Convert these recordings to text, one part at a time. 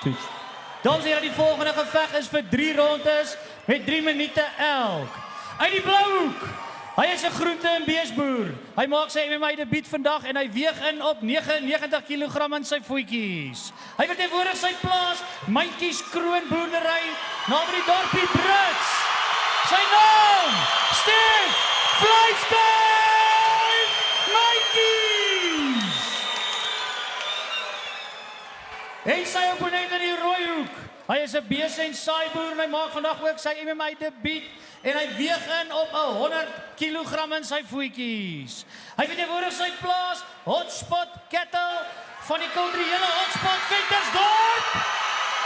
Toets. Dames en heren, die volgende geveg is vir 3 rondes met 3 minute elk. Uit die blauwhoek. Hy is 'n groente- en beesboer. Hy maak sy MMA debuut vandag en hy weeg in op 99 kg in sy voetjies. Hy verteenwoordig sy plaas, Myntjies Kroonboerdery, naby die dorpie Brits. Sy naam, Stef Vleiskuif Myntjies. En sy opponent in die rooi hoek. Hy is 'n bees- en saaiboer en hy maak vandag ook sy MMA debuut en hy weeg in op 100 kg in sy voetjies. Hy verteenwoordig sy plaas, Hotspot Kettle van die kulturele Hotspot Ventersdorp.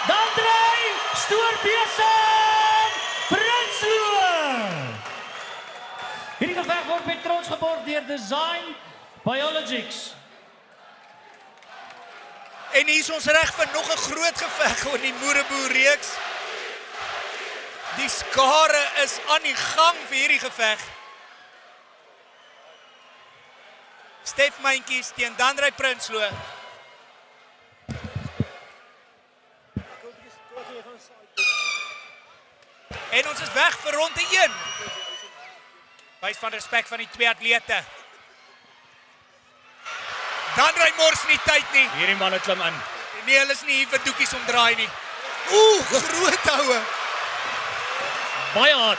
Dan draai Stoorbesem Prinsloo. Hierdie geveg word met trots geborg deur Design Biologics. En hier is ons reg vir nog 'n groot geveg in die Moereboer reeks. Die skare is aan die gang vir hierdie geveg. Stef Myntjies teen Danrey Prinsloo. En ons is weg vir ronde 1. Wys van respek van die twee atlete. Danrey mors nie tyd nie. Hierdie manne klim in. Nee, hulle is nie hier vir doekies omdraai nie. Oeh, groot houe. Baie hard.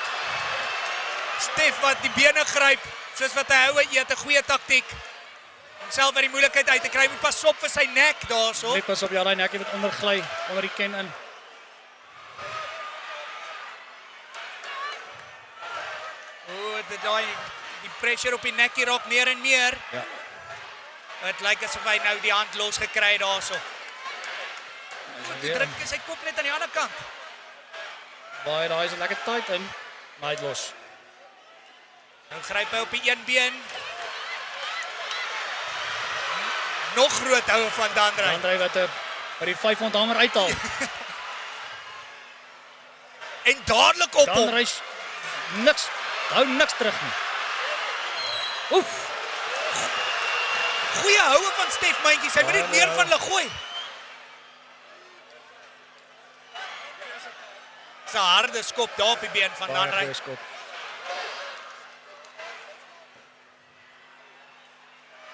Stef wat die bene gryp, soos wat hy houe eet, 'n goeie taktiek. Om self uit die moeilikheid uit te kry, moet pas op vir sy nek daarso. Net pas op, ja, daai nekkie wat ondergly onder die ken in. Oeh, die pressure op die nekkie raak meer en meer. Ja. Het lyk asof hy nou die hand losgekry het daarso. Toe druk hy sy kop net aan die ander kant. Baie, daai is lekker tight in. Maar hy het los. Nou gryp hy op die een been. Nog groot houe van Danrey. Danrey wat by die 500 hamer uithaal. En dadelik op hom. Danrey hou niks terug nie. Oef. Goeie houe van Stef Myntjies. Hy moet net meer van hulle gooi. Dis 'n harde skop daar op die been van Danrey. Baie skop.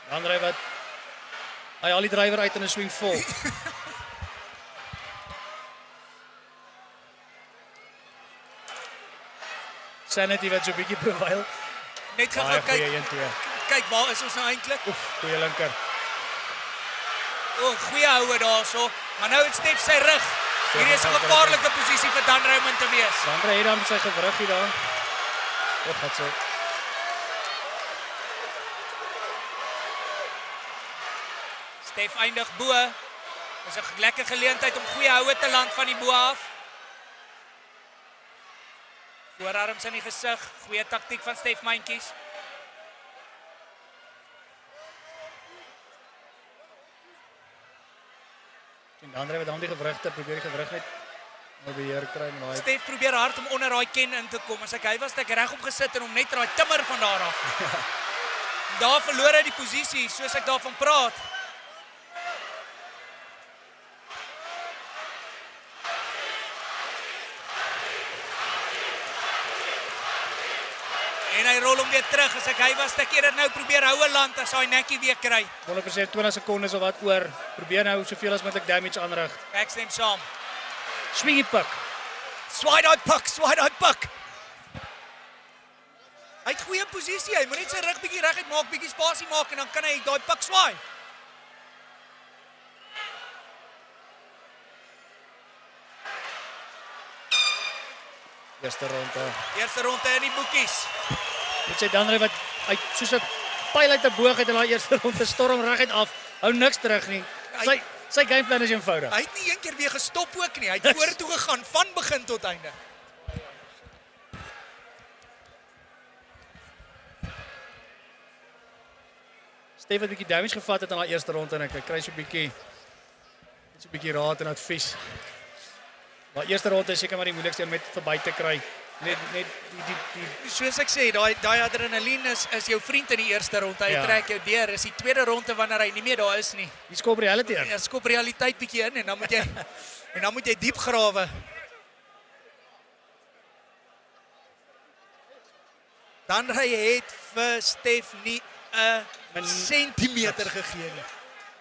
Danrey wat hy al die drywer uit in 'n swing vol. Sanity wat so 'n bietjie prevail. Net gou kyk. 1-2. Kyk, waar is ons nou eintlik? Oef, goeie linker. O, goeie houe daarso. Maar nou het Stef sy rug. Hierdie is 'n gevaarlike posisie vir Danrey om in te wees. Danrey het dan sy gewriggie daar. Wat gaan sy? Stef eindig bo. Dis 'n lekker geleentheid om goeie houe te land van die bo af. Voorarms in die gesig. Goeie taktiek van Stef Myntjies. En Danrey wat dan die gewrigte probeer die gewrig net nou beheer kry en daai. Stef probeer hard om onder daai ken in te kom. As hy was ek regop gesit en om net daai timmer van daar af. Daar verloor hy die posisie soos ek daarvan praat. En hy rol hom weer terug. As hy was ek het dit nou probeer houe land as hy nekkie weer kry. 100% 20 sekondes of wat oor. Probeer nou soveel as moontlik damage aanrig. Ek stem saam. Swingie pik. Swaai daai pak, swaai daai pak. Hy het goeie posisie. Hy moet net sy rug bietjie reguit maak, bietjie spasie maak en dan kan hy daai pak swaai. Eerste ronde in die boekies. Dit sê Danrey wat hy soos 'n pyl uit 'n boog uit in daai eerste ronde storm reguit af. Hou niks terug nie. Sy gameplan is eenvoudig. Hy het nie een keer weer gestop ook nie. Hy het vorentoe gegaan van begin tot einde. Stef het 'n bietjie damage gevat het in daai eerste ronde en ek kry so 'n bietjie raad en advies. Maar eerste ronde is seker maar die moeilikste om met verby te kry. Net die Soos ek sê, daai adrenalien is jou vriend in die eerste ronde. Hy Ja. trek jou deur. Is die tweede ronde wanneer hy nie meer daar is nie. die skop reality in. Ja, skop realiteit bietjie in en dan moet jy diep grawe. Dan hy het vir Stef nie 'n sentimeter gegee nie.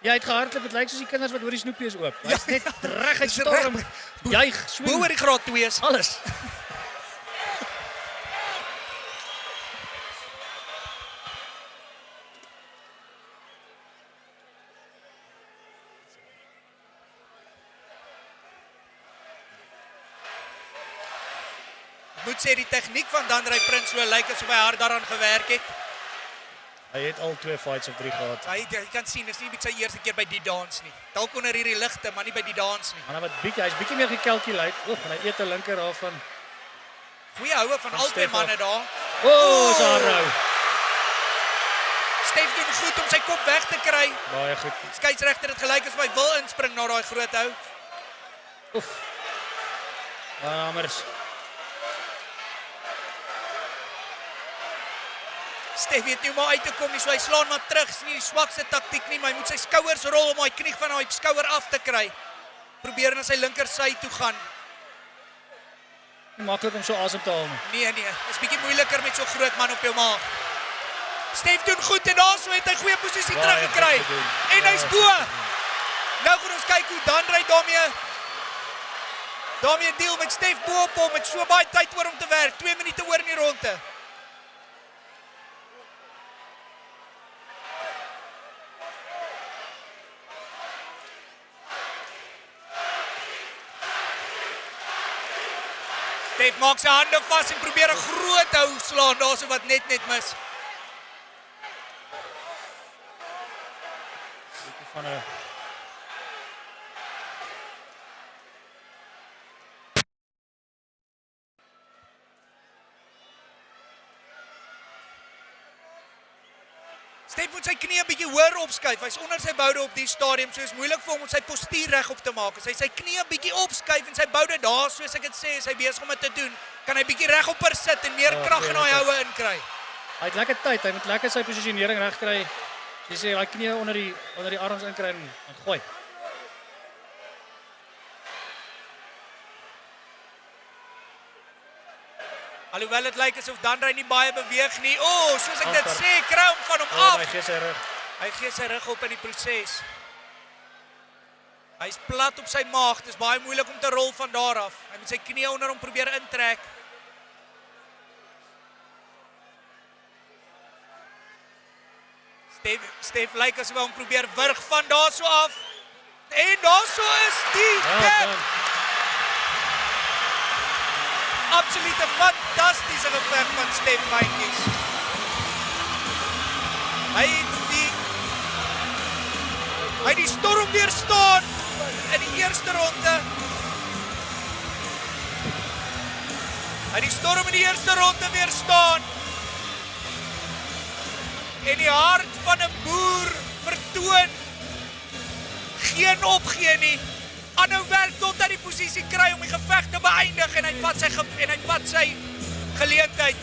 Jy het gehardloop, dit lyk soos die kinders wat oor die snoepies oop. Hy's net reg uit Dis storm. reg. Juig, Bo swem, oor die graad 2's. alles. Moet sê die tegniek van Danrey Prinsloo lyk asof hy hard daaraan gewerk het. Hy het al 2 fights of 3 gehad. Jy kan sien, dis nie net sy eerste keer by die dans nie. Dalk onder hierdie ligte, maar nie by die dans nie. Maar wat hy's bietjie meer gecalculate. Oeg, en hy eet 'n linker daarvan. Goeie houe van albei Stef manne af. daar. O, so rou. Stef doen goed om sy kop weg te kry. Baie goed. Skeieregter het gelyk asof hy wil inspring na daai groot hou. Oef. Hammers. Stef weet nie hoe om uit te kom nie, so hy slaan maar terug. Dis nie die swakste taktiek nie, maar hy moet sy skouers rol om daai knie van daai skouer af te kry. Probeer na sy linker sy toe gaan. Nie maklik om so asem te haal nie. Nee, is bietjie moeiliker met so groot man op jou maag. Stef doen goed en daarso het hy goeie posisie Baie teruggekry. goed gedoen. En hy's bo. Nou gaan ons kyk hoe Danrey daarmee deel met Stef bo op hom met so baie tyd oor om te werk. 2 minute oor in die ronde. Stef maak sy hande vas en probeer 'n groot hou slaan daarso wat net mis. Bietjie van 'n Stef moet sy knie 'n bietjie hoër opskuif. Hy's onder sy boude op die stadium, so is moeilik vir hom om sy postuur regop te maak. As hy sy knie 'n bietjie opskuif en sy boude daar, soos ek dit sê, is hy besig om dit te doen, kan hy bietjie regopper sit en meer krag in daai houe inkry. Hy het lekker tyd. Hy moet lekker sy posisionering reg kry. Jy sê hy knie onder die arms inkry en gooi. Alhoewel dit lyk asof Danrey nie baie beweeg nie. Soos ek dit sê, kry hom van hom af. Hy gee sy rug. Hy gee sy rug op in die proses. Hy's plat op sy maag. Dit is baie moeilik om te rol van daar af. Hy moet sy knie onder hom probeer intrek. Stef lyk asof hy hom probeer wurg van daarso af. En daarso is die tap. Absolute fantastiese geveg van Stef Mentjies. Hy het die storm weerstaan in die eerste ronde. Hy het die storm in die eerste ronde weerstaan. En die hart van 'n boer vertoon. Geen opgee nie. Aanhou werk tot hy die posisie kry om die geveg te beëindig en hy vat sy geleentheid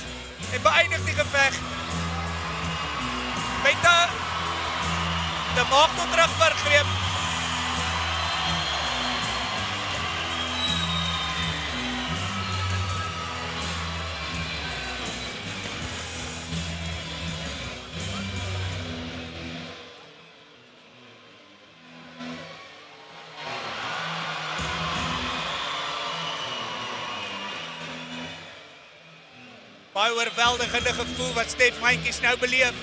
en beëindig die geveg. Met 'n maak tot terugvergreep. Baie oorweldigende gevoel wat Stef Mentjies nou beleef.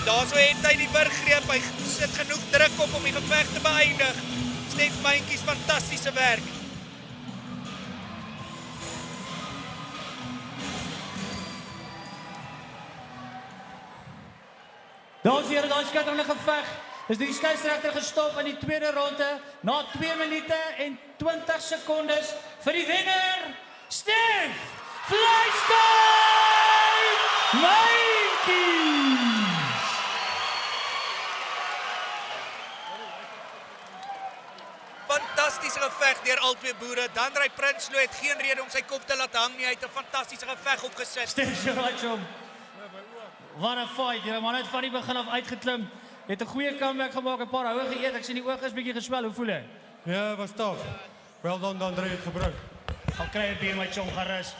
Daarso het hy die wurggreep, hy sit genoeg druk op om die geveg te beëindig. Stef Mentjies, fantastiese werk. Dames en here, daai skitterende geveg is die skeieregter gestop in die tweede ronde na 2 minute en 20 sekondes vir die wenner, Stef Vleiskei Mentjies. Fantastiese geveg deur albei boere. Dandrey Prinsloo het geen rede om sy kop te laat hang nie. Hy het 'n fantastiese geveg opgesit. Stef, jy right hom. Wat 'n fight, julle man het van die begin af uitgeklim. Het 'n goeie comeback gemaak, 'n paar houe geëet. Ek sien die oog is bietjie geswel. Hoe voel jy? Ja, was tof. Wel dan André het gebruik. Gaan kry 'n bier met jou gerus.